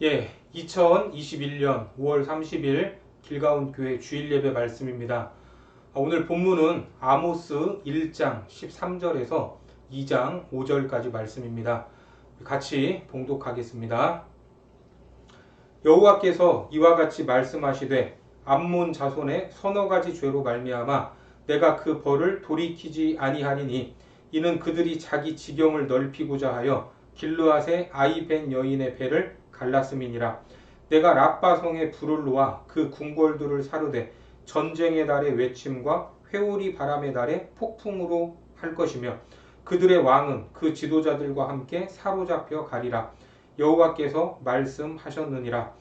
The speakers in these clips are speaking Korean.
예, 2021년 5월 30일 길가온 교회 주일 예배 말씀입니다. 오늘 본문은 아모스 1장 13절에서 2장 5절까지 말씀입니다. 같이 봉독하겠습니다. 여호와께서 이와 같이 말씀하시되 암몬 자손의 서너 가지 죄로 말미암아 내가 그 벌을 돌이키지 아니하리니 이는 그들이 자기 지경을 넓히고자 하여 길르앗의 아이벤 여인의 배를 갈랐음이니라. 내가 랍바성에 불을 놓아 그 궁궐들을 사르되 전쟁의 달의 외침과 회오리 바람의 달의 폭풍으로 할 것이며 그들의 왕은 그 지도자들과 함께 사로잡혀 가리라. 여호와께서 말씀하셨느니라.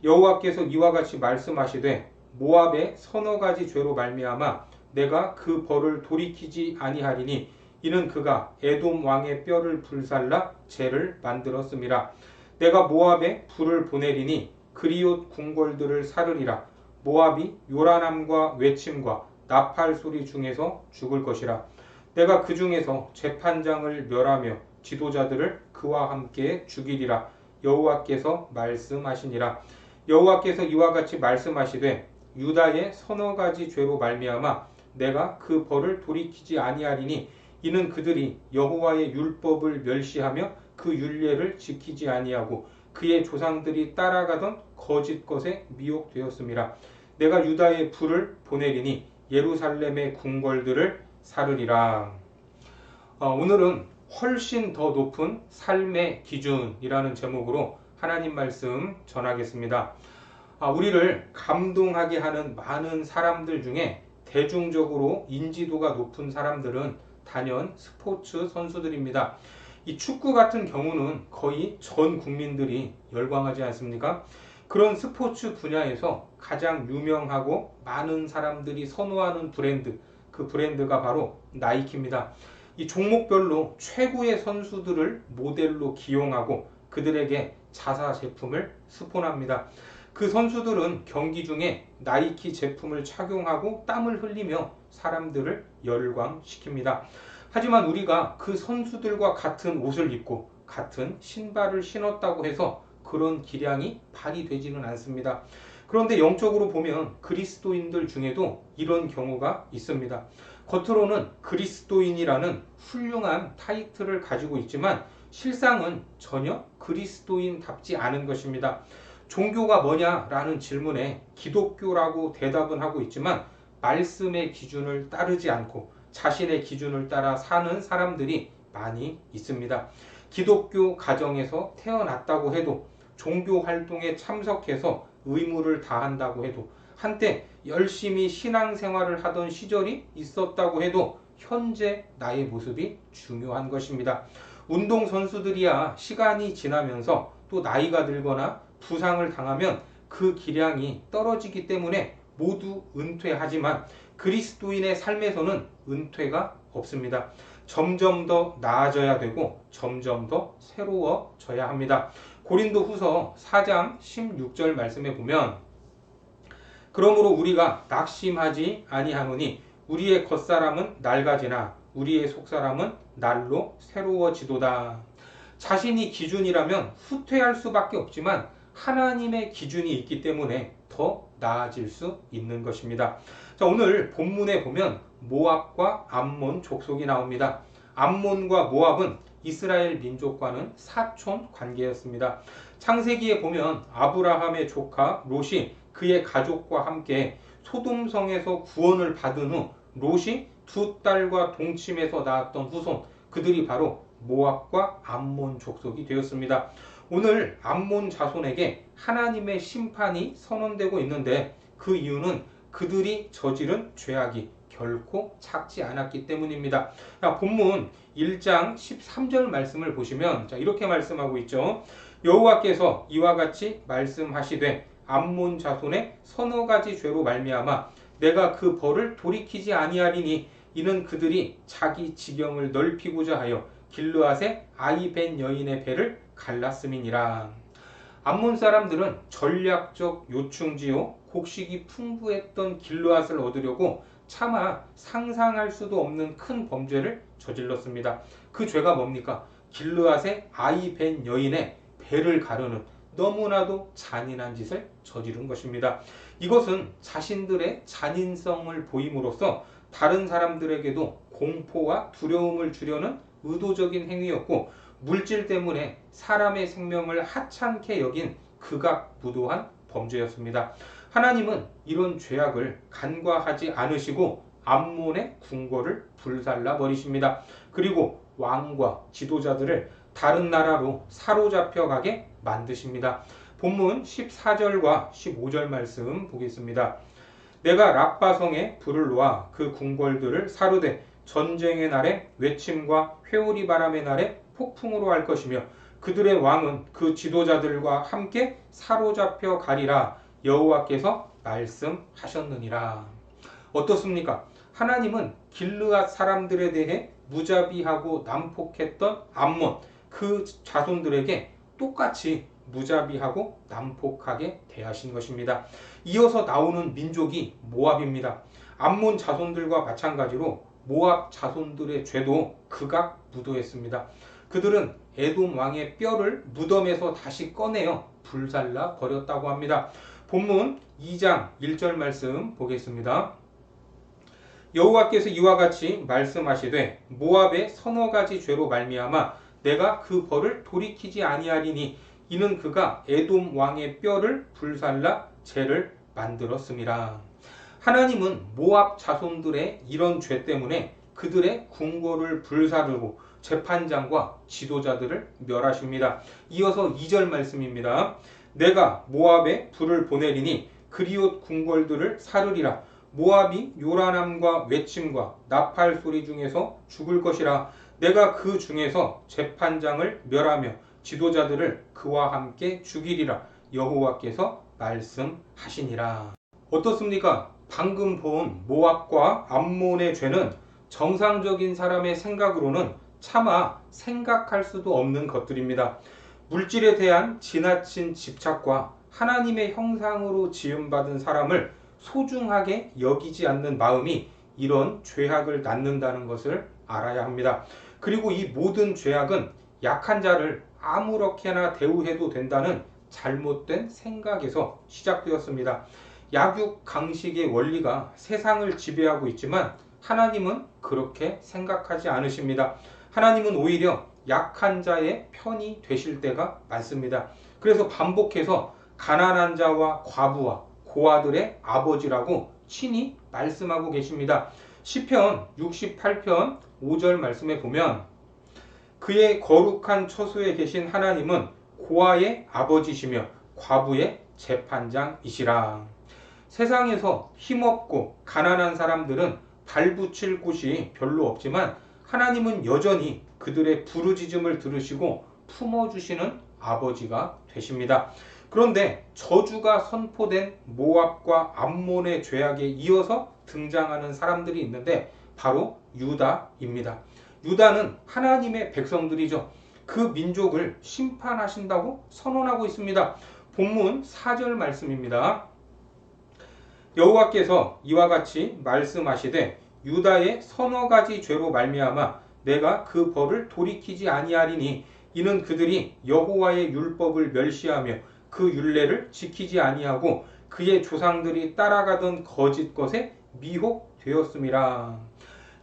여호와께서 이와 같이 말씀하시되 모압의 서너 가지 죄로 말미암아 내가 그 벌을 돌이키지 아니하리니 이는 그가 에돔 왕의 뼈를 불살라 재를 만들었음이라. 내가 모압에 불을 보내리니 그리옷 궁궐들을 사르리라. 모압이 요란함과 외침과 나팔 소리 중에서 죽을 것이라. 내가 그 중에서 재판장을 멸하며 지도자들을 그와 함께 죽이리라. 여호와께서 말씀하시니라. 여호와께서 이와 같이 말씀하시되 유다의 서너 가지 죄로 말미암아 내가 그 벌을 돌이키지 아니하리니 이는 그들이 여호와의 율법을 멸시하며 그 율례를 지키지 아니하고 그의 조상들이 따라가던 거짓 것에 미혹되었음이라. 내가 유다의 불을 보내리니 예루살렘의 궁궐들을 사르리라. 오늘은 훨씬 더 높은 삶의 기준이라는 제목으로 하나님 말씀 전하겠습니다. 우리를 감동하게 하는 많은 사람들 중에 대중적으로 인지도가 높은 사람들은 단연 스포츠 선수들입니다. 이 축구 같은 경우는 거의 전 국민들이 열광하지 않습니까? 그런 스포츠 분야에서 가장 유명하고 많은 사람들이 선호하는 브랜드, 그 브랜드가 바로 나이키입니다. 이 종목별로 최고의 선수들을 모델로 기용하고 그들에게 자사 제품을 스폰합니다. 그 선수들은 경기 중에 나이키 제품을 착용하고 땀을 흘리며 사람들을 열광시킵니다. 하지만 우리가 그 선수들과 같은 옷을 입고 같은 신발을 신었다고 해서 그런 기량이 발휘되지는 않습니다. 그런데 영적으로 보면 그리스도인들 중에도 이런 경우가 있습니다. 겉으로는 그리스도인이라는 훌륭한 타이틀을 가지고 있지만 실상은 전혀 그리스도인답지 않은 것입니다. 종교가 뭐냐라는 질문에 기독교라고 대답은 하고 있지만 말씀의 기준을 따르지 않고 자신의 기준을 따라 사는 사람들이 많이 있습니다. 기독교 가정에서 태어났다고 해도 종교 활동에 참석해서 의무를 다한다고 해도 한때 열심히 신앙생활을 하던 시절이 있었다고 해도 현재 나의 모습이 중요한 것입니다. 운동선수들이야 시간이 지나면서 또 나이가 들거나 부상을 당하면 그 기량이 떨어지기 때문에 모두 은퇴하지만 그리스도인의 삶에서는 은퇴가 없습니다. 점점 더 나아져야 되고 점점 더 새로워져야 합니다. 고린도후서 4장 16절 말씀에 보면 그러므로 우리가 낙심하지 아니하노니 우리의 겉사람은 낡아지나 우리의 속사람은 날로 새로워지도다. 자신이 기준이라면 후퇴할 수밖에 없지만 하나님의 기준이 있기 때문에 더 나아질 수 있는 것입니다. 자, 오늘 본문에 보면 모압과 암몬 족속이 나옵니다. 암몬과 모압은 이스라엘 민족과는 사촌 관계였습니다. 창세기에 보면 아브라함의 조카 롯이 그의 가족과 함께 소돔성에서 구원을 받은 후 롯이 두 딸과 동침해서 낳았던 후손, 그들이 바로 모압과 암몬 족속이 되었습니다. 오늘 암몬 자손에게 하나님의 심판이 선언되고 있는데 그 이유는 그들이 저지른 죄악이 결코 작지 않았기 때문입니다. 본문 1장 13절 말씀을 보시면 이렇게 말씀하고 있죠. 여호와께서 이와 같이 말씀하시되 암몬 자손의 서너 가지 죄로 말미암아 내가 그 벌을 돌이키지 아니하리니 이는 그들이 자기 지경을 넓히고자 하여 길르앗의 아이벤 여인의 배를 갈랐음이니라. 암몬 사람들은 전략적 요충지요 곡식이 풍부했던 길르앗을 얻으려고 차마 상상할 수도 없는 큰 범죄를 저질렀습니다. 그 죄가 뭡니까? 길르앗의 아이벤 여인의 배를 가르는 너무나도 잔인한 짓을 저지른 것입니다. 이것은 자신들의 잔인성을 보임으로써 다른 사람들에게도 공포와 두려움을 주려는 의도적인 행위였고, 물질 때문에 사람의 생명을 하찮게 여긴 극악무도한 범죄였습니다. 하나님은 이런 죄악을 간과하지 않으시고 암몬의 궁궐을 불살라 버리십니다. 그리고 왕과 지도자들을 다른 나라로 사로잡혀 가게 만드십니다. 본문 14절과 15절 말씀 보겠습니다. 내가 랍바성에 불을 놓아 그 궁궐들을 사르되 전쟁의 날에 외침과 회오리 바람의 날에 폭풍으로 할 것이며 그들의 왕은 그 지도자들과 함께 사로잡혀 가리라 여호와께서 말씀하셨느니라. 어떻습니까? 하나님은 길르앗 사람들에 대해 무자비하고 난폭했던 암몬 그 자손들에게 똑같이 무자비하고 난폭하게 대하신 것입니다. 이어서 나오는 민족이 모압입니다. 암몬 자손들과 마찬가지로 모압 자손들의 죄도 극악무도했습니다. 그들은 에돔 왕의 뼈를 무덤에서 다시 꺼내어 불살라 버렸다고 합니다. 본문 2장 1절 말씀 보겠습니다. 여호와께서 이와 같이 말씀하시되 모압의 서너 가지 죄로 말미암아 내가 그 벌을 돌이키지 아니하리니 이는 그가 에돔 왕의 뼈를 불살라 죄를 만들었음이라. 하나님은 모압 자손들의 이런 죄 때문에 그들의 궁궐을 불사르고 재판장과 지도자들을 멸하십니다. 이어서 2절 말씀입니다. 내가 모압에 불을 보내리니 그리옷 궁궐들을 사르리라. 모압이 요란함과 외침과 나팔 소리 중에서 죽을 것이라. 내가 그 중에서 재판장을 멸하며 지도자들을 그와 함께 죽이리라. 여호와께서 말씀하시니라. 어떻습니까? 방금 본 모압과 암몬의 죄는 정상적인 사람의 생각으로는 차마 생각할 수도 없는 것들입니다. 물질에 대한 지나친 집착과 하나님의 형상으로 지음받은 사람을 소중하게 여기지 않는 마음이 이런 죄악을 낳는다는 것을 알아야 합니다. 그리고 이 모든 죄악은 약한 자를 아무렇게나 대우해도 된다는 잘못된 생각에서 시작되었습니다. 약육 강식의 원리가 세상을 지배하고 있지만 하나님은 그렇게 생각하지 않으십니다. 하나님은 오히려 약한 자의 편이 되실 때가 많습니다. 그래서 반복해서 가난한 자와 과부와 고아들의 아버지라고 친히 말씀하고 계십니다. 시편 68편 5절 말씀에 보면 그의 거룩한 처소에 계신 하나님은 고아의 아버지시며 과부의 재판장이시라. 세상에서 힘없고 가난한 사람들은 발붙일 곳이 별로 없지만 하나님은 여전히 그들의 부르짖음을 들으시고 품어주시는 아버지가 되십니다. 그런데 저주가 선포된 모압과 암몬의 죄악에 이어서 등장하는 사람들이 있는데 바로 유다입니다. 유다는 하나님의 백성들이죠. 그 민족을 심판하신다고 선언하고 있습니다. 본문 4절 말씀입니다. 여호와께서 이와 같이 말씀하시되 유다의 서너 가지 죄로 말미암아 내가 그 벌을 돌이키지 아니하리니 이는 그들이 여호와의 율법을 멸시하며 그 율례를 지키지 아니하고 그의 조상들이 따라가던 거짓 것에 미혹되었음이라.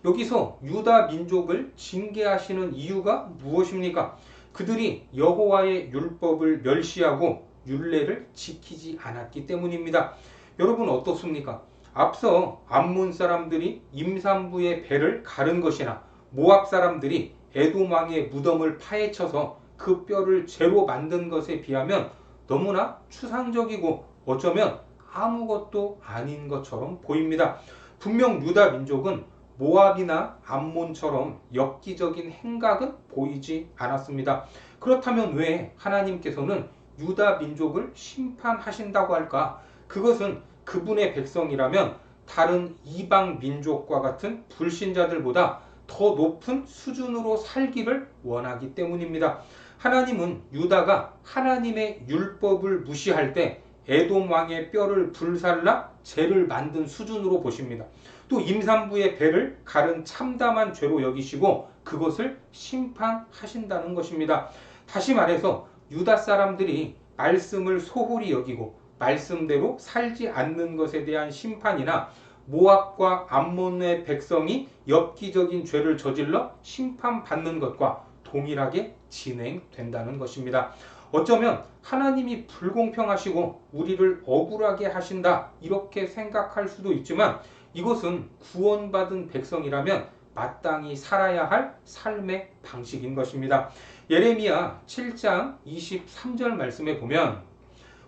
여기서 유다 민족을 징계하시는 이유가 무엇입니까? 그들이 여호와의 율법을 멸시하고 율례를 지키지 않았기 때문입니다. 여러분 어떻습니까? 앞서 암몬 사람들이 임산부의 배를 가른 것이나 모압 사람들이 에돔 왕의 무덤을 파헤쳐서 그 뼈를 재로 만든 것에 비하면 너무나 추상적이고 어쩌면 아무것도 아닌 것처럼 보입니다. 분명 유다 민족은 모압이나 암몬처럼 엽기적인 행각은 보이지 않았습니다. 그렇다면 왜 하나님께서는 유다 민족을 심판하신다고 할까? 그것은 그분의 백성이라면 다른 이방 민족과 같은 불신자들보다 더 높은 수준으로 살기를 원하기 때문입니다. 하나님은 유다가 하나님의 율법을 무시할 때 에돔 왕의 뼈를 불살라 죄를 만든 수준으로 보십니다. 또 임산부의 배를 가른 참담한 죄로 여기시고 그것을 심판하신다는 것입니다. 다시 말해서 유다 사람들이 말씀을 소홀히 여기고 말씀대로 살지 않는 것에 대한 심판이나 모압과 암몬의 백성이 엽기적인 죄를 저질러 심판받는 것과 동일하게 진행된다는 것입니다. 어쩌면 하나님이 불공평하시고 우리를 억울하게 하신다 이렇게 생각할 수도 있지만 이것은 구원받은 백성이라면 마땅히 살아야 할 삶의 방식인 것입니다. 예레미야 7장 23절 말씀에 보면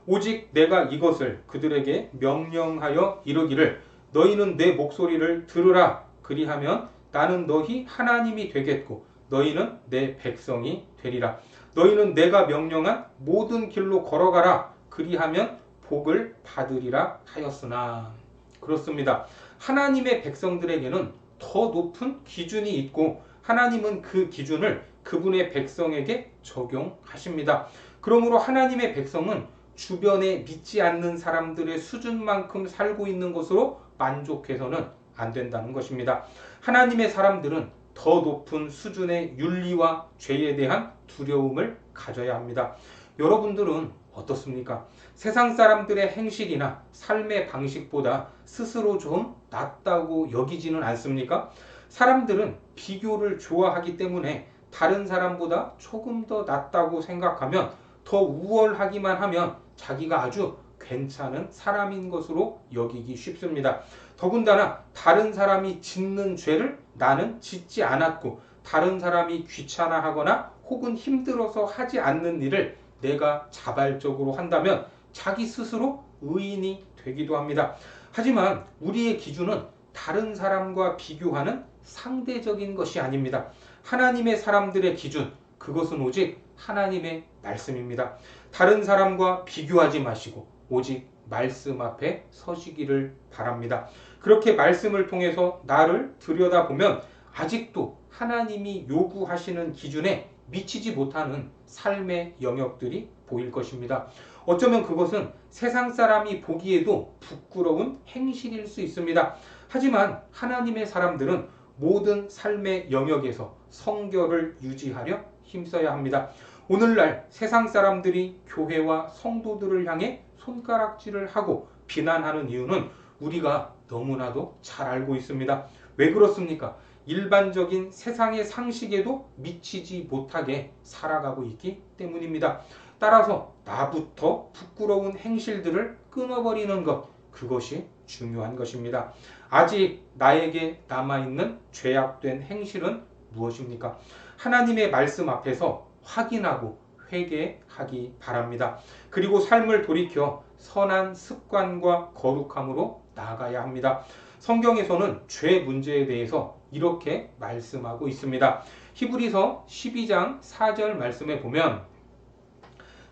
오직 내가 이것을 그들에게 명령하여 이르기를 너희는 내 목소리를 들으라 그리하면 나는 너희 하나님이 되겠고 너희는 내 백성이 되리라. 너희는 내가 명령한 모든 길로 걸어가라 그리하면 복을 받으리라 하였으나. 그렇습니다. 하나님의 백성들에게는 더 높은 기준이 있고 하나님은 그 기준을 그분의 백성에게 적용하십니다. 그러므로 하나님의 백성은 주변에 믿지 않는 사람들의 수준만큼 살고 있는 것으로 만족해서는 안 된다는 것입니다. 하나님의 사람들은 더 높은 수준의 윤리와 죄에 대한 두려움을 가져야 합니다. 여러분들은 어떻습니까? 세상 사람들의 행실이나 삶의 방식보다 스스로 좀 낫다고 여기지는 않습니까? 사람들은 비교를 좋아하기 때문에 다른 사람보다 조금 더 낫다고 생각하면 더 우월하기만 하면 자기가 아주 괜찮은 사람인 것으로 여기기 쉽습니다. 더군다나 다른 사람이 짓는 죄를 나는 짓지 않았고 다른 사람이 귀찮아하거나 혹은 힘들어서 하지 않는 일을 내가 자발적으로 한다면 자기 스스로 의인이 되기도 합니다. 하지만 우리의 기준은 다른 사람과 비교하는 상대적인 것이 아닙니다. 하나님의 사람들의 기준, 그것은 오직 하나님의 말씀입니다. 다른 사람과 비교하지 마시고 오직 말씀 앞에 서시기를 바랍니다. 그렇게 말씀을 통해서 나를 들여다보면 아직도 하나님이 요구하시는 기준에 미치지 못하는 삶의 영역들이 보일 것입니다. 어쩌면 그것은 세상 사람이 보기에도 부끄러운 행실일 수 있습니다. 하지만 하나님의 사람들은 모든 삶의 영역에서 성결을 유지하려 힘써야 합니다. 오늘날 세상 사람들이 교회와 성도들을 향해 손가락질을 하고 비난하는 이유는 우리가 너무나도 잘 알고 있습니다. 왜 그렇습니까? 일반적인 세상의 상식에도 미치지 못하게 살아가고 있기 때문입니다. 따라서 나부터 부끄러운 행실들을 끊어버리는 것, 그것이 중요한 것입니다. 아직 나에게 남아있는 죄악된 행실은 무엇입니까? 하나님의 말씀 앞에서 확인하고 회개하기 바랍니다. 그리고 삶을 돌이켜 선한 습관과 거룩함으로 나아가야 합니다. 성경에서는 죄 문제에 대해서 이렇게 말씀하고 있습니다. 히브리서 12장 4절 말씀에 보면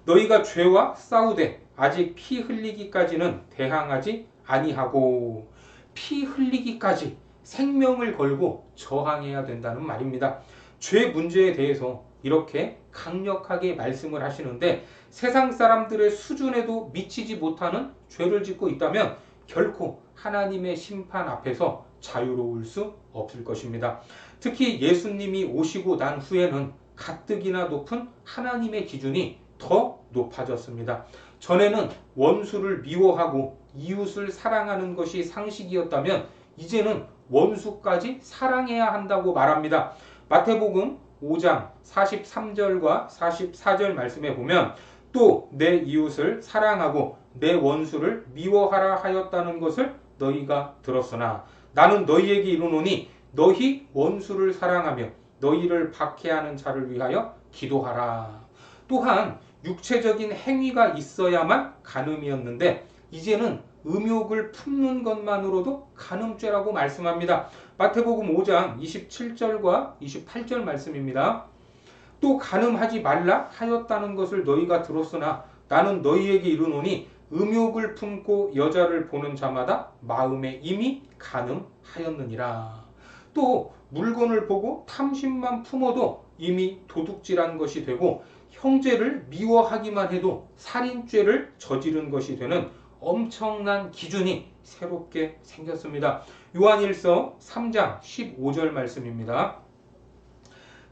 너희가 죄와 싸우되 아직 피 흘리기까지는 대항하지 아니하고, 피 흘리기까지 생명을 걸고 저항해야 된다는 말입니다. 죄 문제에 대해서 이렇게 강력하게 말씀을 하시는데 세상 사람들의 수준에도 미치지 못하는 죄를 짓고 있다면 결코 하나님의 심판 앞에서 자유로울 수 없을 것입니다. 특히 예수님이 오시고 난 후에는 가뜩이나 높은 하나님의 기준이 더 높아졌습니다. 전에는 원수를 미워하고 이웃을 사랑하는 것이 상식이었다면 이제는 원수까지 사랑해야 한다고 말합니다. 마태복음 5장 43절과 44절 말씀에 보면 또 내 이웃을 사랑하고 내 원수를 미워하라 하였다는 것을 너희가 들었으나 나는 너희에게 이르노니 너희 원수를 사랑하며 너희를 박해하는 자를 위하여 기도하라. 또한 육체적인 행위가 있어야만 간음이었는데 이제는 음욕을 품는 것만으로도 간음죄라고 말씀합니다. 마태복음 5장 27절과 28절 말씀입니다. 또 간음하지 말라 하였다는 것을 너희가 들었으나 나는 너희에게 이르노니 음욕을 품고 여자를 보는 자마다 마음에 이미 간음하였느니라. 또 물건을 보고 탐심만 품어도 이미 도둑질한 것이 되고 형제를 미워하기만 해도 살인죄를 저지른 것이 되는 엄청난 기준이 새롭게 생겼습니다. 요한일서 3장 15절 말씀입니다.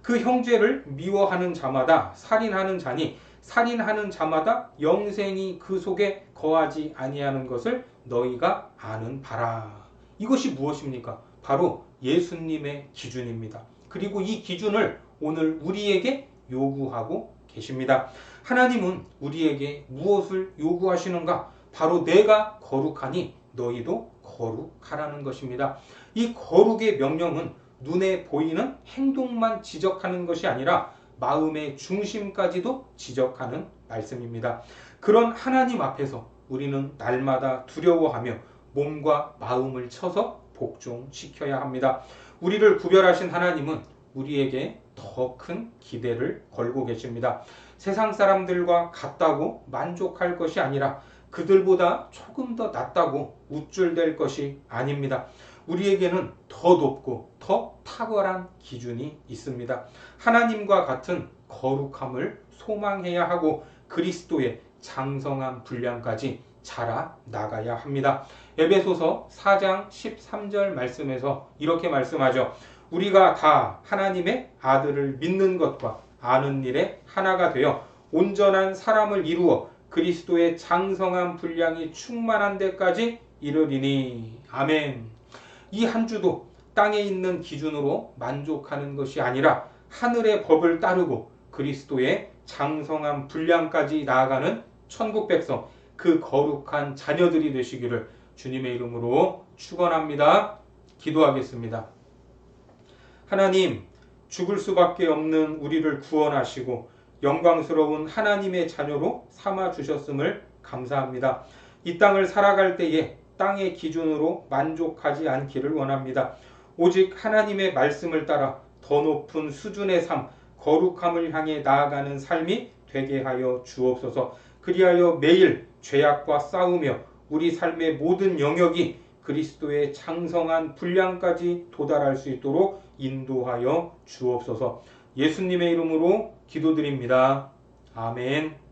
그 형제를 미워하는 자마다 살인하는 자니 살인하는 자마다 영생이 그 속에 거하지 아니하는 것을 너희가 아는 바라. 이것이 무엇입니까? 바로 예수님의 기준입니다. 그리고 이 기준을 오늘 우리에게 요구하고 계십니다. 하나님은 우리에게 무엇을 요구하시는가? 바로 내가 거룩하니 너희도 거룩하라는 것입니다. 이 거룩의 명령은 눈에 보이는 행동만 지적하는 것이 아니라 마음의 중심까지도 지적하는 말씀입니다. 그런 하나님 앞에서 우리는 날마다 두려워하며 몸과 마음을 쳐서 복종시켜야 합니다. 우리를 구별하신 하나님은 우리에게 더 큰 기대를 걸고 계십니다. 세상 사람들과 같다고 만족할 것이 아니라 그들보다 조금 더 낫다고 우쭐댈 것이 아닙니다. 우리에게는 더 높고 더 탁월한 기준이 있습니다. 하나님과 같은 거룩함을 소망해야 하고 그리스도의 장성한 분량까지 자라 나가야 합니다. 에베소서 4장 13절 말씀에서 이렇게 말씀하죠. 우리가 다 하나님의 아들을 믿는 것과 아는 일에 하나가 되어 온전한 사람을 이루어 그리스도의 장성한 분량이 충만한 데까지 이르리니. 아멘. 이 한 주도 땅에 있는 기준으로 만족하는 것이 아니라 하늘의 법을 따르고 그리스도의 장성한 분량까지 나아가는 천국 백성, 그 거룩한 자녀들이 되시기를 주님의 이름으로 축원합니다. 기도하겠습니다. 하나님, 죽을 수밖에 없는 우리를 구원하시고 영광스러운 하나님의 자녀로 삼아주셨음을 감사합니다. 이 땅을 살아갈 때에 땅의 기준으로 만족하지 않기를 원합니다. 오직 하나님의 말씀을 따라 더 높은 수준의 삶, 거룩함을 향해 나아가는 삶이 되게 하여 주옵소서. 그리하여 매일 죄악과 싸우며 우리 삶의 모든 영역이 그리스도의 장성한 분량까지 도달할 수 있도록 인도하여 주옵소서. 예수님의 이름으로 기도드립니다. 아멘.